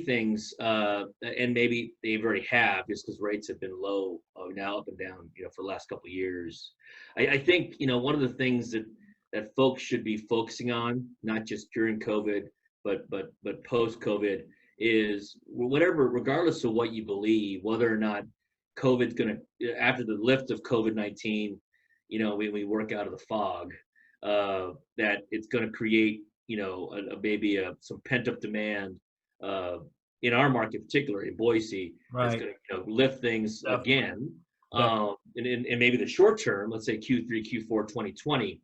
see things, and maybe they've already have, just because rates have been low now, up and down, for the last couple of years. I think, one of the things that folks should be focusing on, not just during COVID, but post COVID, is whatever, regardless of what you believe, whether or not COVID's going to, after the lift of COVID-19, we work out of the fog, that it's going to create, maybe some pent up demand in our market, particularly in Boise, that's going to lift things again. And maybe the short term, let's say Q3, Q4, 2020,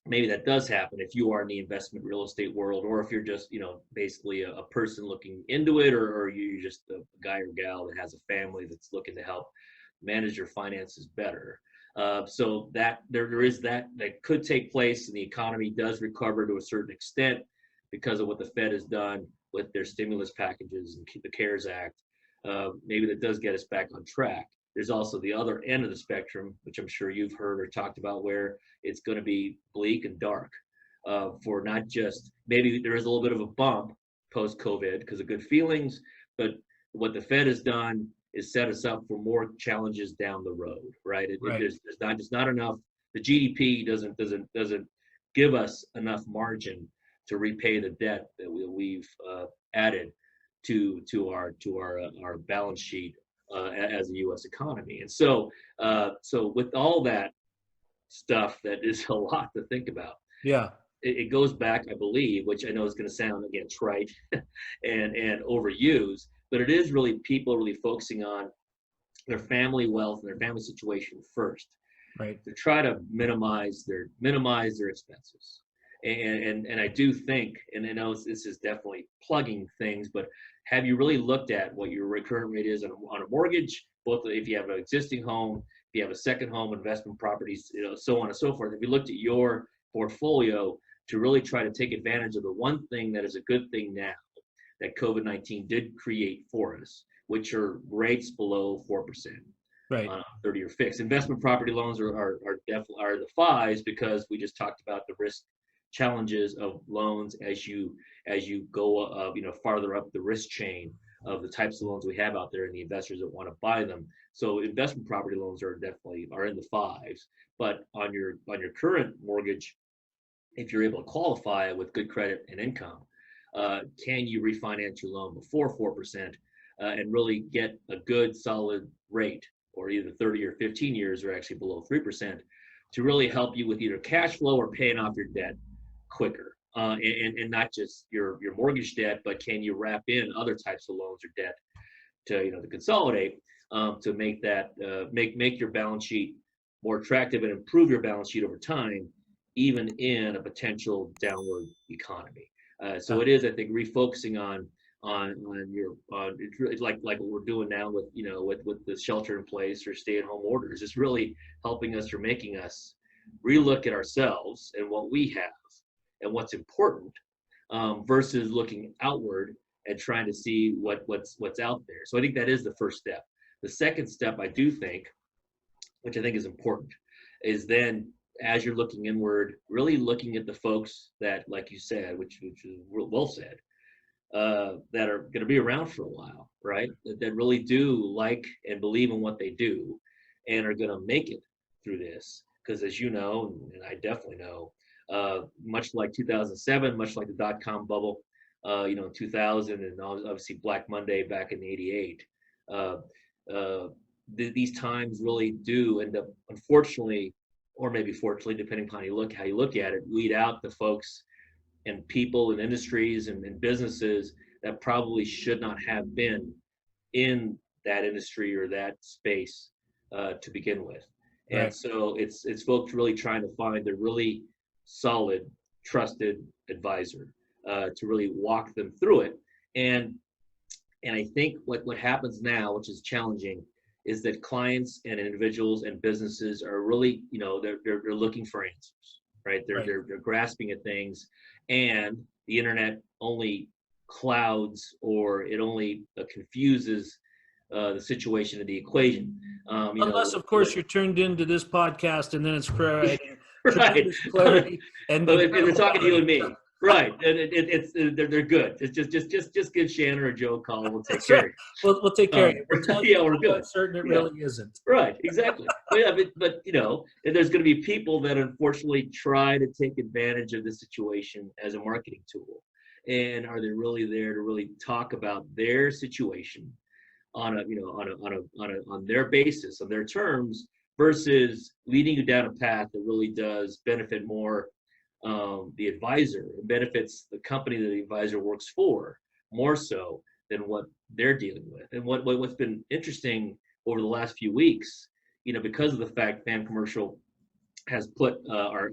maybe that does happen if you are in the investment real estate world, or if you're just, basically a person looking into it, or you're just a guy or gal that has a family that's looking to help manage your finances better. So that there is that could take place, and the economy does recover to a certain extent because of what the Fed has done with their stimulus packages and the CARES Act. Maybe that does get us back on track. There's also the other end of the spectrum, which I'm sure you've heard or talked about, where it's going to be bleak and dark for not just, maybe there is a little bit of a bump post-COVID because of good feelings, but what the Fed has done is set us up for more challenges down the road, right? There's not enough. The GDP doesn't give us enough margin to repay the debt that we've added to our balance sheet as a U.S. economy. And so with all that stuff, that is a lot to think about. Yeah. It goes back, I believe, which I know is going to sound, again, trite and overused, but it is really people really focusing on their family wealth and their family situation first, right? To try to minimize their expenses. And I do think, and I know this is definitely plugging things, but have you really looked at what your recurrent rate is on a mortgage, both if you have an existing home, if you have a second home, investment properties, so on and so forth? Have you looked at your portfolio to really try to take advantage of the one thing that is a good thing now that COVID-19 did create for us, which are rates below 4%, right? 30-year fixed. Investment property loans are definitely the fives, because we just talked about the risk challenges of loans as you go farther up the risk chain of the types of loans we have out there and the investors that want to buy them. So investment property loans are definitely in the fives. But on your current mortgage, if you're able to qualify with good credit and income, can you refinance your loan before 4% and really get a good solid rate, or either 30 or 15 years, or actually below 3%, to really help you with either cash flow or paying off your debt quicker, and not just your mortgage debt, but can you wrap in other types of loans or debt to consolidate, to make that make your balance sheet more attractive and improve your balance sheet over time, even in a potential downward economy. So it is, I think, refocusing on it's like what we're doing now with with the shelter in place or stay-at-home orders. It's really helping us, or making us relook at ourselves and what we have and what's important, versus looking outward and trying to see what's out there. So I think that is the first step. The second step, I do think, which I think is important, is then, as you're looking inward, really looking at the folks that, like you said, which is well said, that are going to be around for a while, right? That really do like and believe in what they do, and are going to make it through this. Because as you know, and I definitely know, much like 2007, much like the dot-com bubble, in 2000, and obviously Black Monday back in '88, these times really do end up, unfortunately, or maybe fortunately, depending upon how you look at it, weed out the folks and people and industries and businesses that probably should not have been in that industry or that space to begin with. Right. And so it's folks really trying to find a really solid, trusted advisor to really walk them through it. And I think what happens now, which is challenging, is that clients and individuals and businesses are really, they're looking for answers, right? They're grasping at things, and the internet only clouds, or it only confuses the situation of the equation. Unless, of course, you're turned into this podcast, and then it's providing right. clarity. And but if they're talking to you and me, Right. And they're good. It's just give Shannon or Joe a call. We'll take That's care right. of We'll take you. care of it. We'll tell Yeah, you we're how good. uncertain it Yeah. really isn't. Right, exactly. Yeah, but there's going to be people that unfortunately try to take advantage of this situation as a marketing tool. And are they really there to really talk about their situation on a on their basis, on their terms, versus leading you down a path that really does benefit more the advisor, it benefits the company that the advisor works for more so than what they're dealing with. And what's been interesting over the last few weeks, because of the fact Fan Commercial has put our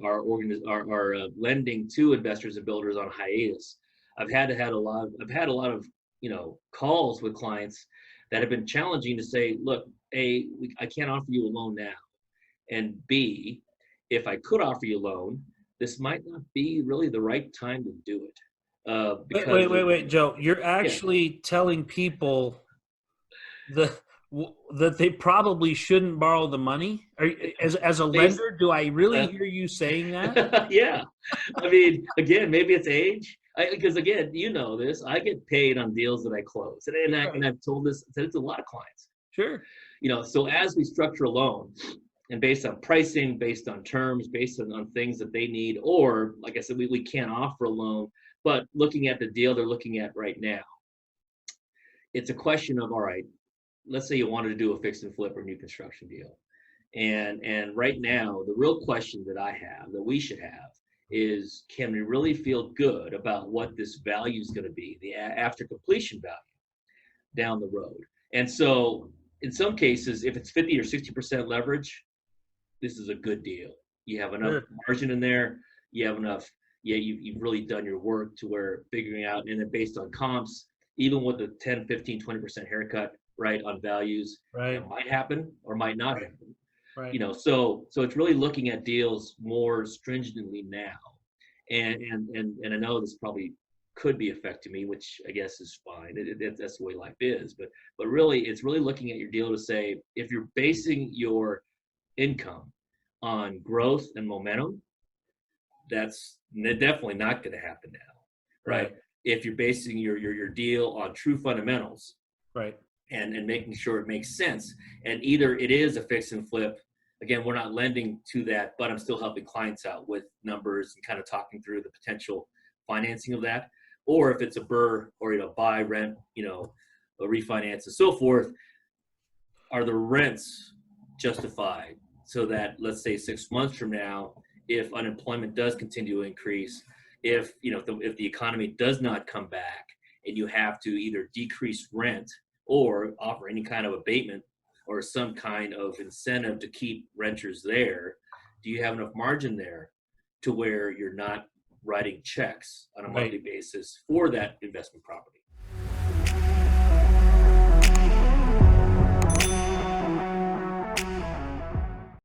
lending to investors and builders on hiatus. I've had a lot of calls with clients that have been challenging to say, look, I can't offer you a loan now, and B, if I could offer you a loan, this might not be really the right time to do it. Because Wait, Joe. You're yeah, actually telling people the that they probably shouldn't borrow the money? As a based, lender, do I really uh, hear you saying that? yeah. I mean, again, maybe it's age. Because again, this. I get paid on deals that I close, and Right. I've said it to a lot of clients. Sure. So as we structure a loan, and based on pricing, based on terms, based on things that they need, or like I said, we can't offer a loan, but looking at the deal they're looking at right now, it's a question of, all right, let's say you wanted to do a fix and flip or new construction deal. And right now, the real question that I have, that we should have, is can we really feel good about what this value is going to be, the after completion value down the road? And so in some cases, if it's 50 or 60% leverage, this is a good deal. You have enough Sure. margin in there. You have enough. Yeah, you've really done your work to where figuring out, and then based on comps, even with the 10, 15, 20% haircut, right, on values, Right. that might happen or might not Right. happen. Right. So it's really looking at deals more stringently now. And I know this probably could be affecting me, which I guess is fine. That's the way life is. But really, it's really looking at your deal to say, if you're basing your income on growth and momentum, that's definitely not going to happen now, right? Right. If you're basing your deal on true fundamentals Right. and making sure it makes sense, and either it is a fix and flip, again, we're not lending to that, but I'm still helping clients out with numbers and kind of talking through the potential financing of that, or if it's a BRRRR or buy, rent, a refinance and so forth, are the rents justified so that, let's say 6 months from now, if unemployment does continue to increase, if if the economy does not come back and you have to either decrease rent or offer any kind of abatement or some kind of incentive to keep renters there, do you have enough margin there to where you're not writing checks on a monthly Right. basis for that investment property?